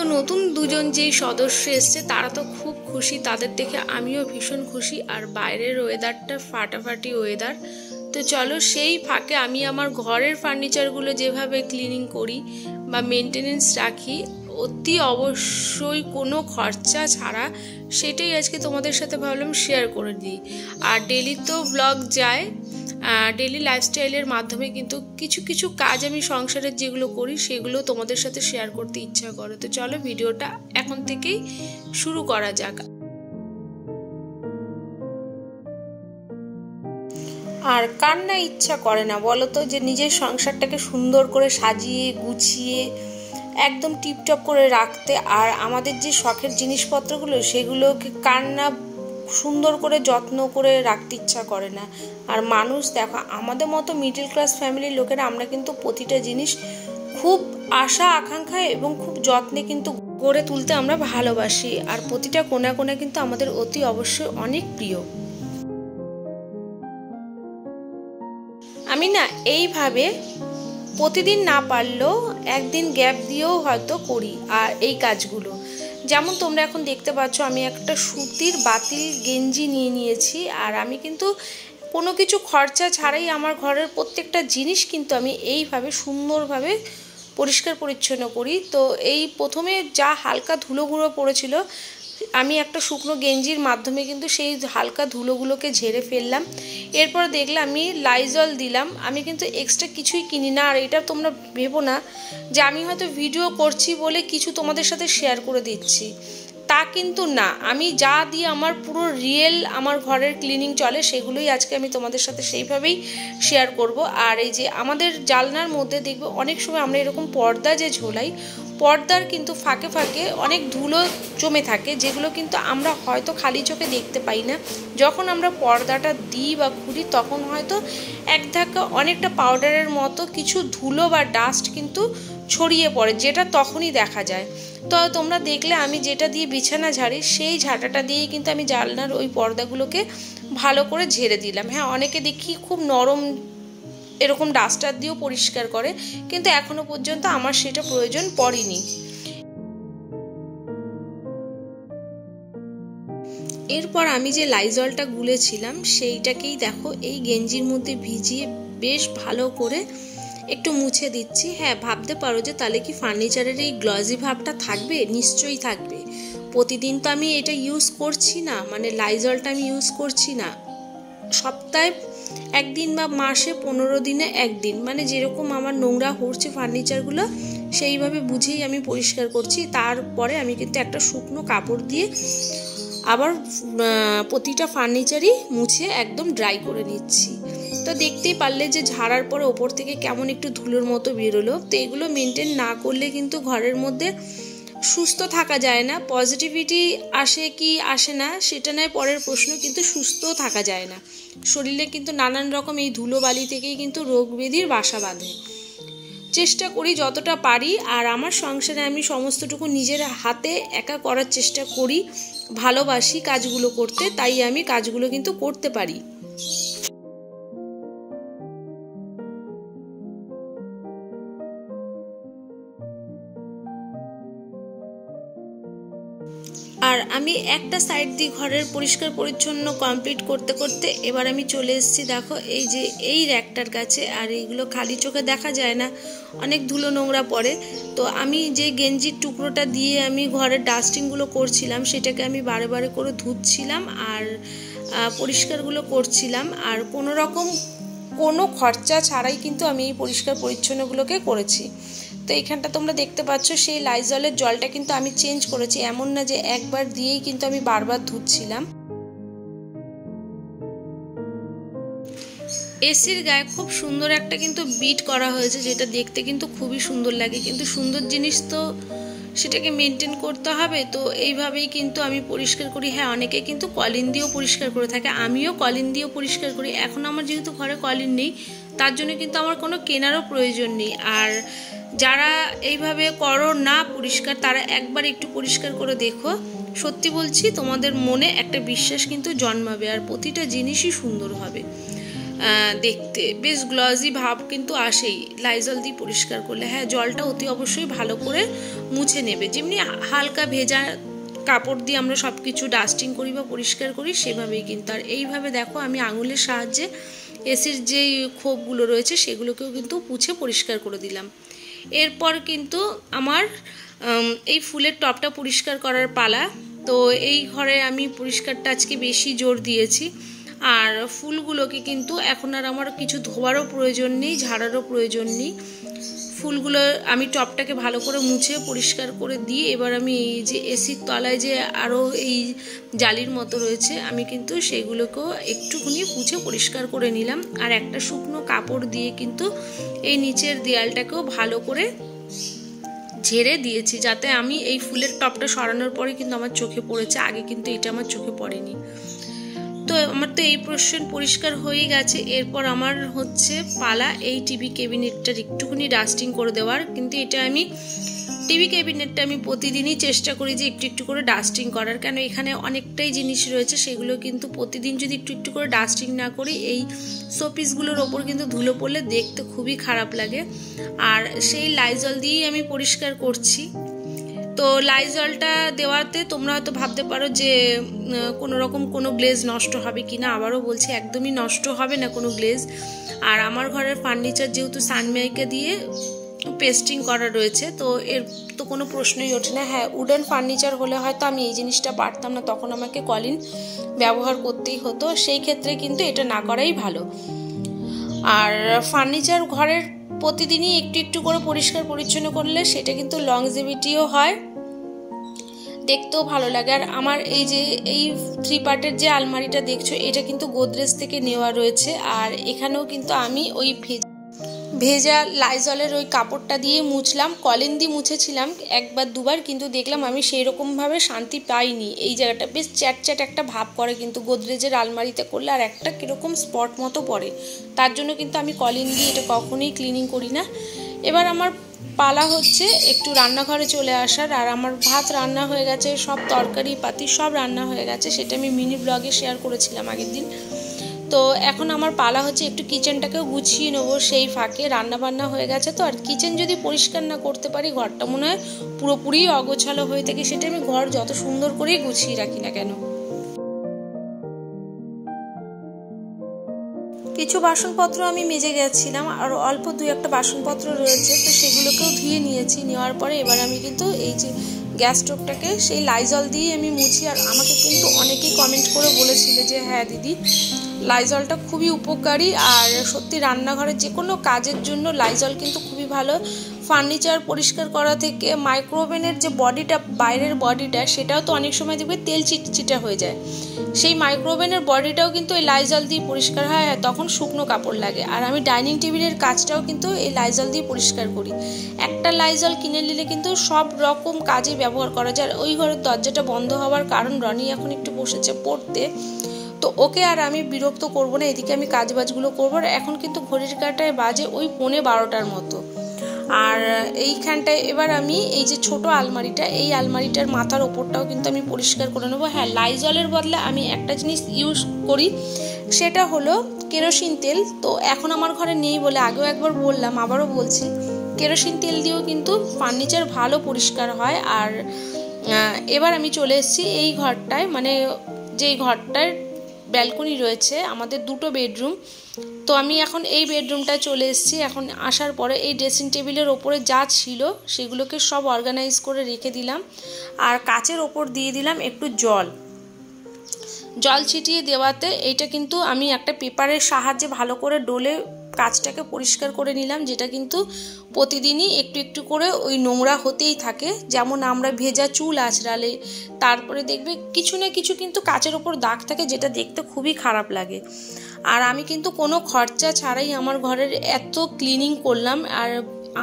তো নতুন দুজন যেই সদস্য এসছে তারা তো খুব খুশি, তাদের দেখে আমিও ভীষণ খুশি। আর বাইরের ওয়েদারটা ফাটাফাটি ওয়েদার। তো চলো সেই ফাঁকে আমি আমার ঘরের ফার্নিচারগুলো যেভাবে ক্লিনিং করি বা মেনটেনেন্স রাখি অতি অবশ্যই কোনো খরচা ছাড়া, সেটাই আজকে তোমাদের সাথে ভাবলাম শেয়ার করে দিই। আর ডেলি তো ব্লগ যায়, ডেলি লাইফস্টাইলের মাধ্যমে কিন্তু কিছু কিছু কাজ আমি সংসারের যেগুলো করি সেগুলো তোমাদের সাথে শেয়ার করতে ইচ্ছা করে। তো চলো ভিডিওটা এখন থেকেই শুরু করা যাক। আর কার না ইচ্ছা করে না বলো তো, যে নিজের সংসারটাকে সুন্দর করে সাজিয়ে গুছিয়ে একদম টিপটপ করে রাখতে। আর আমাদের যে শখের জিনিসপত্রগুলো সেগুলোকে কার না সুন্দর করে যত্ন করে রাখতে ইচ্ছা করে না। আর মানুষ দেখো, আমাদের মতো মিডল ক্লাস ফ্যামিলির লোকেরা আমরা কিন্তু প্রতিটা জিনিস খুব আশা আকাঙ্ক্ষায় এবং খুব যত্নে কিন্তু গড়ে তুলতে আমরা ভালোবাসি। আর প্রতিটা কোণা কোণা কিন্তু আমাদের অতি অবশ্যই অনেক প্রিয়। আমি না এইভাবে প্রতিদিন না পারলেও একদিন গ্যাপ দিয়েও হয়তো করি আর এই কাজগুলো। যেমন তোমরা এখন দেখতে পাচ্ছ আমি একটা সুতির বাতিল গেঞ্জি নিয়ে নিয়েছি। আর আমি কিন্তু কোনো কিছু খরচা ছাড়াই আমার ঘরের প্রত্যেকটা জিনিস কিন্তু আমি এইভাবে সুন্দরভাবে পরিষ্কার পরিচ্ছন্ন করি। তো এই প্রথমে যা হালকা ধুলোগুলো পড়েছিল আমি একটা শুকনো গেঞ্জির মাধ্যমে কিন্তু সেই হালকা ধুলোগুলোকে ঝেড়ে ফেললাম। এরপর দেখলাম আমি লাইজল দিলাম। আমি কিন্তু এক্সট্রা কিছুই কিনি না। আর এটা তোমরা ভেবো না যে আমি হয়তো ভিডিও করছি বলে কিছু তোমাদের সাথে শেয়ার করে দিচ্ছি, তা কিন্তু না। আমি যা দিয়ে আমার পুরো রিয়েল আমার ঘরের ক্লিনিং চলে সেগুলোই আজকে আমি তোমাদের সাথে সেইভাবেই শেয়ার করব। আর এই যে আমাদের জানলার মধ্যে দেখবে অনেক সময় আমরা এরকম পর্দা যে ঝোলাই, পর্দার কিন্তু ফাঁকে ফাঁকে অনেক ধুলো জমে থাকে, যেগুলো কিন্তু আমরা হয়তো খালি চোখে দেখতে পাই না। যখন আমরা পর্দাটা দিই বা খুলি তখন হয়তো এক ধাক্কা অনেকটা পাউডারের মতো কিছু ধুলো বা ডাস্ট কিন্তু ছড়িয়ে পড়ে, যেটা তখনই দেখা যায়। তো তোমরা দেখলে আমি যেটা দিয়ে বিছানা ঝাড়ি সেই ঝাঁটাটা দিয়েই কিন্তু আমি জানলার ওই পর্দাগুলোকে ভালো করে ঝেড়ে দিলাম। হ্যাঁ, অনেকে দেখি খুব নরম এরকম ডাস্টার দিয়েও পরিষ্কার করে, কিন্তু এখনো পর্যন্ত আমার সেটা প্রয়োজন পড়েনি। এরপর আমি যে লাইজলটা গুলেছিলাম সেইটাকেই দেখো এই গেঞ্জির মধ্যে ভিজিয়ে বেশ ভালো করে একটু মুছে দিচ্ছি। হ্যাঁ, ভাবতে পারো যে তাহলে কি ফার্নিচারের এই গ্লজি ভাবটা থাকবে? নিশ্চয়ই থাকবে। প্রতিদিন তো আমি এটা ইউজ করছি না, মানে লাইজলটা আমি ইউজ করছি না। সপ্তাহে একদিন বা মাসে 15 দিনে একদিন, মানে যেরকম আমার নোংরা হচ্ছে ফার্নিচারগুলো সেইভাবে বুঝেই আমি পরিষ্কার করছি। তারপরে আমি কিন্তু একটা শুকনো কাপড় দিয়ে আবার প্রতিটা ফার্নিচারই মুছে একদম ড্রাই করে নিচ্ছি। তো দেখতেই পারলে যে ঝাড়ার পরে ওপর থেকে কেমন একটু ধুলোর মতো বেরোলো। তো এগুলো মেনটেন না করলে কিন্তু ঘরের মধ্যে সুস্থ থাকা যায় না। পজিটিভিটি আসে কি আসে না সেটা নয় পরের প্রশ্ন, কিন্তু সুস্থও থাকা যায় না। শরীরে কিন্তু নানান রকম এই ধুলোবালি থেকেই কিন্তু রোগ ব্যাধির বাসা বাঁধে। চেষ্টা করি যতটা পারি। আর আমার সংসারে আমি সমস্তটুকু নিজের হাতে একা করার চেষ্টা করি, ভালোবাসি কাজগুলো করতে, তাই আমি কাজগুলো কিন্তু করতে পারি। আর আমি একটা সাইড দিয়ে ঘরের পরিষ্কার পরিচ্ছন্ন কমপ্লিট করতে করতে এবার আমি চলে এসেছি দেখো এই যে এই র্যাকটার কাছে। আর এইগুলো খালি চোখে দেখা যায় না, অনেক ধুলো নোংরা পড়ে। তো আমি যে গেঞ্জির টুকরোটা দিয়ে আমি ঘরের ডাস্টিংগুলো করছিলাম সেটাকে আমি বারে বারে করে ধুচ্ছিলাম আর পরিষ্কারগুলো করছিলাম। আর কোনো রকম কোনো খরচা ছাড়াই কিন্তু আমি এই পরিষ্কার পরিচ্ছন্নগুলোকে করেছি। তো এইখানটা তোমরা দেখতে পাচ্ছ সেই লাইজলের জলটা কিন্তু আমি চেঞ্জ করেছি, এমন না যে একবার দিয়েই কিন্তু আমি বারবার ধুচ্ছিলাম। এসির গায়ে খুব সুন্দর একটা কিন্তু বিট করা হয়েছে, যেটা দেখতে কিন্তু খুবই সুন্দর লাগে। কিন্তু সুন্দর জিনিস তো সেটাকে মেনটেন করতে হবে। তো এইভাবেই কিন্তু আমি পরিষ্কার করি। হ্যাঁ, অনেকে কিন্তু কলিন দিয়েও পরিষ্কার করে থাকে, আমিও কলিন দিয়েও পরিষ্কার করি। এখন আমার যেহেতু ঘরে কলিন নেই তার জন্য কিন্তু আমার কোনো কেনারও প্রয়োজন নেই। আর যারা এইভাবে করো না পরিষ্কার তারা একবার একটু পরিষ্কার করে দেখো, সত্যি বলছি তোমাদের মনে একটা বিশ্বাস কিন্তু জন্মাবে আর প্রতিটা জিনিসই সুন্দর হবে। দেখতে বেশ গ্লজি ভাব কিন্তু আসেই লাইজল দিয়ে পরিষ্কার করলে। হ্যাঁ, জলটা অতি অবশ্যই ভালো করে মুছে নেবে, যেমনি হালকা ভেজা কাপড় দিয়ে আমরা সব কিছু ডাস্টিং করি বা পরিষ্কার করি সেভাবেই কিন্তু। আর এইভাবে দেখো আমি আঙুলের সাহায্যে এসির যে খোপগুলো রয়েছে সেগুলোকেও কিন্তু পুছে পরিষ্কার করে দিলাম। এরপর কিন্তু আমার এই ফুলের টবটা পরিষ্কার করার পালা। তো এই ঘরে আমি পরিষ্কারটা আজকে বেশি জোর দিয়েছি। আর ফুলগুলোকে কিন্তু এখন আর আমার কিছু ধোয়ারও প্রয়োজন নেই, ঝাড়ারও প্রয়োজন নেই। ফুলগুলো আমি টবটাকে ভালো করে মুছে পরিষ্কার করে দিয়ে এবার আমি এই যে এসির তলায় যে আরও এই জালির মতো রয়েছে আমি কিন্তু সেগুলোকেও একটুখানি মুছে পরিষ্কার করে নিলাম। আর একটা শুকনো কাপড় দিয়ে কিন্তু এই নিচের দেয়ালটাকেও ভালো করে ঝেড়ে দিয়েছি, যাতে আমি এই ফুলের টবটা সরানোর পরে কিন্তু আমার চোখে পড়েছে, আগে কিন্তু এটা আমার চোখে পড়েনি। তো আমার তো এই পোর্শন পরিষ্কার হয়ে গেছে। এরপর আমার হচ্ছে পালা এই টিভি ক্যাবিনেটটার একটুখানি ডাস্টিং করে দেওয়ার। কিন্তু এটা আমি টিভি ক্যাবিনেটটা আমি প্রতিদিনই চেষ্টা করি যে একটু একটু করে ডাস্টিং করার, কেন এখানে অনেকটাই জিনিস রয়েছে, সেগুলো কিন্তু প্রতিদিন যদি একটু একটু করে ডাস্টিং না করি এই শোপিসগুলোর ওপর কিন্তু ধুলো পড়লে দেখতে খুবই খারাপ লাগে। আর সেই লাইজল দিয়েই আমি পরিষ্কার করছি। তো লাইজলটা দেওয়াতে তোমরা হয়তো ভাবতে পারো যে কোনো রকম কোনো গ্লেজ নষ্ট হবে কি না। আবারও বলছি, একদমই নষ্ট হবে না কোনো গ্লেজ। আর আমার ঘরের ফার্নিচার যেহেতু সানমাইকা দিয়ে পেস্টিং করা রয়েছে, তো এর তো কোনো প্রশ্নই ওঠে না। হ্যাঁ, উডেন ফার্নিচার হলে হয়তো আমি এই জিনিসটা পারতাম না, তখন আমাকে কলিন ব্যবহার করতেই হতো। সেই ক্ষেত্রে কিন্তু এটা না করাই ভালো। আর ফার্নিচার ঘরের প্রতিদিনই একটু একটু করে পরিষ্কার পরিচ্ছন্ন করলে সেটা কিন্তু লংজিভিটিও হয়, দেখতেও ভালো লাগে। আর আমার এই যে এই 3 পার্টের যে আলমারিটা দেখছো এটা কিন্তু গোদরেজ থেকে নেওয়া রয়েছে। আর এখানেও কিন্তু আমি ওই ভেজা লাইজলের ওই কাপড়টা দিয়ে মুছলাম, কলিন দিয়ে মুছেছিলাম একবার দুবার, কিন্তু দেখলাম আমি সেই রকমভাবে শান্তি পাইনি। এই জায়গাটা বেশ চ্যাট একটা ভাব করে কিন্তু গোদরেজের আলমারিতে করলে, আর একটা কীরকম স্পট মতো পড়ে। তার জন্য কিন্তু আমি কলিন দিয়ে এটা কখনোই ক্লিনিং করি না। এবার আমার পালা হচ্ছে একটু রান্নাঘরে চলে আসার। আর আমার ভাত রান্না হয়ে গেছে, সব তরকারি পাতি সব রান্না হয়ে গেছে, সেটা আমি মিনি ব্লগে শেয়ার করেছিলাম আগের দিন। তো এখন আমার পালা হচ্ছে একটু কিচেনটাকেও গুছিয়ে নেবো, সেই ফাঁকে রান্না বান্না হয়ে গেছে তো। আর কিচেন যদি পরিষ্কার না করতে পারি ঘরটা মনে হয় পুরোপুরি অগোছালো হয়ে থাকে, সেটা আমি ঘর যত সুন্দর করেই গুছিয়ে রাখি না কেন। কিছু বাসনপত্র আমি মেজে গেছিলাম, আর অল্প 2-1 বাসনপত্র রয়েছে, তো সেগুলোকেও ধুয়ে নিয়েছি। নেওয়ার পরে এবার আমি কিন্তু এই যে গ্যাস স্টোভটাকে সেই লাইজল দিয়ে আমি মুছি। আর আমাকে কিন্তু অনেকেই কমেন্ট করে বলেছিল যে হ্যাঁ দিদি, লাইজলটা খুবই উপকারী। আর সত্যি রান্নাঘরের যে কোনো কাজের জন্য লাইজল কিন্তু খুবই ভালো। ফার্নিচার পরিষ্কার করা থেকে মাইক্রোওভেনের যে বডিটা, বাইরের বডিটা, সেটাও তো অনেক সময় দেখবে তেল চিটচিটা হয়ে যায়, সেই মাইক্রোওভেনের বডিটাও কিন্তু এই লাইজল দিয়ে পরিষ্কার হয়, তখন শুকনো কাপড় লাগে। আর আমি ডাইনিং টেবিলের কাজটাও কিন্তু এই লাইজল দিয়ে পরিষ্কার করি। একটা লাইজল কিনে নিলে কিন্তু সব রকম কাজে ব্যবহার করা যায়। ওই ঘরের দরজাটা বন্ধ হওয়ার কারণ রনি এখন একটু বসেছে পড়তে, তো ওকে আর আমি বিরক্ত করবো না, এদিকে আমি কাজবাজগুলো করবো। এখন কিন্তু ঘড়ির কাঁটায় বাজে ওই 11:15 মতো। আর এইখানটায় এবার আমি এই যে ছোট আলমারিটা, এই আলমারিটার মাথার ওপরটাও কিন্তু আমি পরিষ্কার করে নেবো। হ্যাঁ, লাইজলের বদলে আমি একটা জিনিস ইউজ করি, সেটা হলো কেরোসিন তেল। তো এখন আমার ঘরে নেই বলে আগেও একবার বললাম, আবারও বলছি, কেরোসিন তেল দিয়েও কিন্তু ফার্নিচার ভালো পরিষ্কার হয়। আর এবার আমি চলে এসেছি এই ঘরটায়, মানে যেই ঘরটার ব্যালকনি রয়েছে, আমাদের 2টো বেডরুম। তো আমি এখন এই বেডরুমটায় চলে এসেছি। এখন আসার পরে এই ড্রেসিং টেবিলের ওপরে যা ছিল সেগুলোকে সব অর্গানাইজ করে রেখে দিলাম। আর কাচের ওপর দিয়ে দিলাম একটু জল ছিটিয়ে দেওয়াতে এইটা কিন্তু আমি একটা পেপারের সাহায্যে ভালো করে ডলে কাচটাকে পরিষ্কার করে নিলাম, যেটা কিন্তু প্রতিদিনই একটু একটু করে ওই নোংরা হতেই থাকে। যেমন আমরা ভেজা চুল আঁচড়ালে তারপরে দেখবে কিছু না কিছু কিন্তু কাচের ওপর দাগ থাকে, যেটা দেখতে খুবই খারাপ লাগে। আর আমি কিন্তু কোনো খরচা ছাড়াই আমার ঘরের এত ক্লিনিং করলাম। আর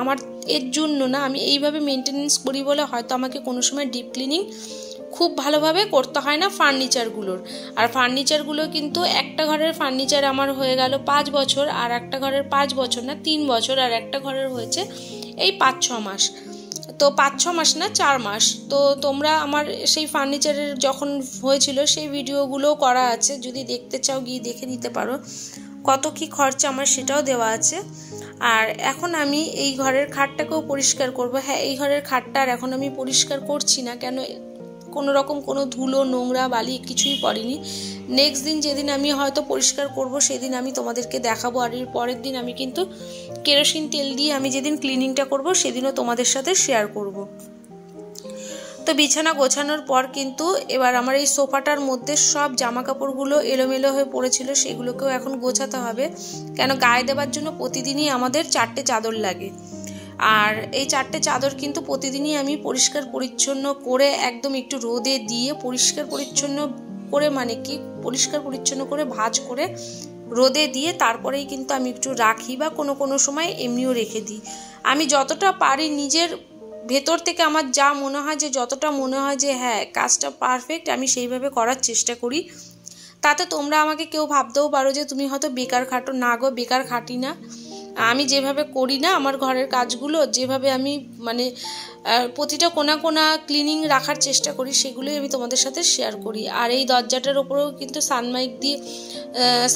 আমার এর জন্য না, আমি এইভাবে মেনটেনেন্স করি বলে হয়তো আমাকে কোনো সময় ডিপ ক্লিনিং খুব ভালোভাবে করতে হয় না ফার্নিচারগুলোর। আর ফার্নিচারগুলো কিন্তু একটা ঘরের ফার্নিচার আমার হয়ে গেল 5 বছর, আর একটা ঘরের 5 বছর না 3 বছর, আর একটা ঘরের হয়েছে এই 5-6 মাস। তো 5-6 মাস না 4 মাস। তো তোমরা আমার সেই ফার্নিচারের যখন হয়েছিল সেই ভিডিওগুলো করা আছে, যদি দেখতে চাও গিয়ে দেখে নিতে পারো। কত কি খরচা আমার সেটাও দেওয়া আছে। আর এখন আমি এই ঘরের খাটটাকেও পরিষ্কার করব। হ্যাঁ, এই ঘরের খাটটা আর এখন আমি পরিষ্কার করছি না, কেন কোনো রকম কোনো ধুলো নোংরা বালি কিছুই পড়েনি। নেক্সট দিন যেদিন আমি হয়তো পরিষ্কার করব সেদিন আমি তোমাদেরকে দেখাবো। আর এর পরের দিন আমি কিন্তু কেরোসিন তেল দিয়ে আমি যেদিন ক্লিনিংটা করব সেদিনও তোমাদের সাথে শেয়ার করব। তো বিছানা গোছানোর পর কিন্তু এবার আমার এই সোফাটার মধ্যে সব জামা কাপড়গুলো এলোমেলো হয়ে পড়েছিল, সেগুলোকেও এখন গোছাতে হবে। কেন গায়ে দেওয়ার জন্য প্রতিদিনই আমাদের 4টে চাদর লাগে। আর এই 4টে চাদর কিন্তু প্রতিদিনই আমি পরিষ্কার পরিচ্ছন্ন করে একদম একটু রোদে দিয়ে পরিষ্কার পরিচ্ছন্ন করে, মানে কি পরিষ্কার পরিচ্ছন্ন করে ভাঁজ করে রোদে দিয়ে তারপরেই কিন্তু আমি একটু রাখি, বা কোনো কোনো সময় এমনিও রেখে দিই। আমি যতটা পারি নিজের ভেতর থেকে আমার যা মনে হয়, যে যতটা মনে হয় যে হ্যাঁ কাজটা পারফেক্ট, আমি সেইভাবে করার চেষ্টা করি। তাতে তোমরা আমাকে কেউ ভাবতেও পারো যে তুমি হয়তো বেকার খাটো। না গো, বেকার খাটি না। আমি যেভাবে করি না আমার ঘরের কাজগুলো, যেভাবে আমি মানে প্রতিটা কোনা কোনা ক্লিনিং রাখার চেষ্টা করি, সেগুলোই আমি তোমাদের সাথে শেয়ার করি। আর এই দরজাটার ওপরেও কিন্তু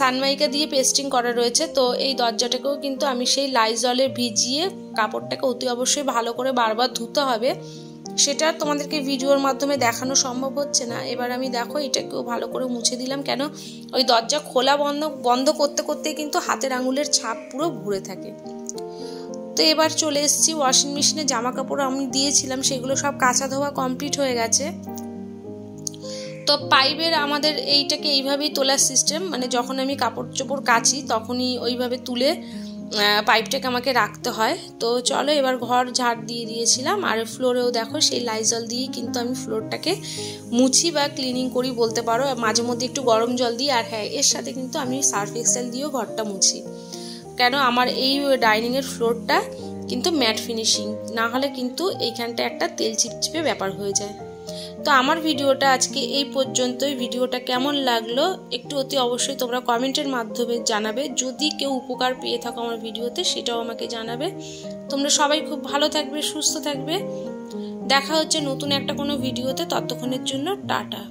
সানমাইকা দিয়ে পেস্টিং করা রয়েছে। তো এই দরজাটাকেও কিন্তু আমি সেই লাইজলে ভিজিয়ে কাপড়টাকে অতি অবশ্যই ভালো করে বারবার ধুতে হবে। সেটা তোমাদেরকে ভিডিওর মাধ্যমে দেখানো সম্ভব হচ্ছে না। এবার আমি দেখো এটাকেও ভালো করে মুছে দিলাম, কেন ওই দরজা খোলা বন্ধ করতে করতে কিন্তু হাতের আঙুলের ছাপ পুরো ভরে থাকে। তো এবার চলে এসেছি ওয়াশিং মেশিনে। জামা কাপড় আমি দিয়েছিলাম, সেগুলো সব কাচা ধোয়া কমপ্লিট হয়ে গেছে। তো পাইপের আমাদের এইটাকে এইভাবেই তোলার সিস্টেম, মানে যখন আমি কাপড় চোপড় কাচি তখনই ওইভাবে তুলে পাইপটাকে আমাকে রাখতে হয়। তো চলো এবার ঘর ঝাড় দিয়ে দিয়েছিলাম, আর ফ্লোরেও দেখো সেই লাইজল দিয়েই কিন্তু আমি ফ্লোরটাকে মুছি বা ক্লিনিং করি বলতে পারো। মাঝে মধ্যে একটু গরম জল দিই, আর হ্যাঁ এর সাথে কিন্তু আমি সার্ফ এক্সেল দিয়েও ঘরটা মুছি। কেন আমার এই ডাইনিংয়ের ফ্লোরটা কিন্তু ম্যাট ফিনিশিং, না হলে কিন্তু এইখানটা একটা তেল চিপচিপে ব্যাপার হয়ে যায়। তো আমার ভিডিওটা আজকে এই পর্যন্তই। ভিডিওটা কেমন লাগলো একটু অতি অবশ্যই তোমরা কমেন্টের মাধ্যমে জানাবে। যদি কেউ উপকার পেয়ে থাকো আমার ভিডিওতে, সেটাও আমাকে জানাবে। তোমরা সবাই খুব ভালো থাকবে, সুস্থ থাকবে। দেখা হচ্ছে নতুন একটা কোনো ভিডিওতে। ততক্ষণের জন্য টাটা।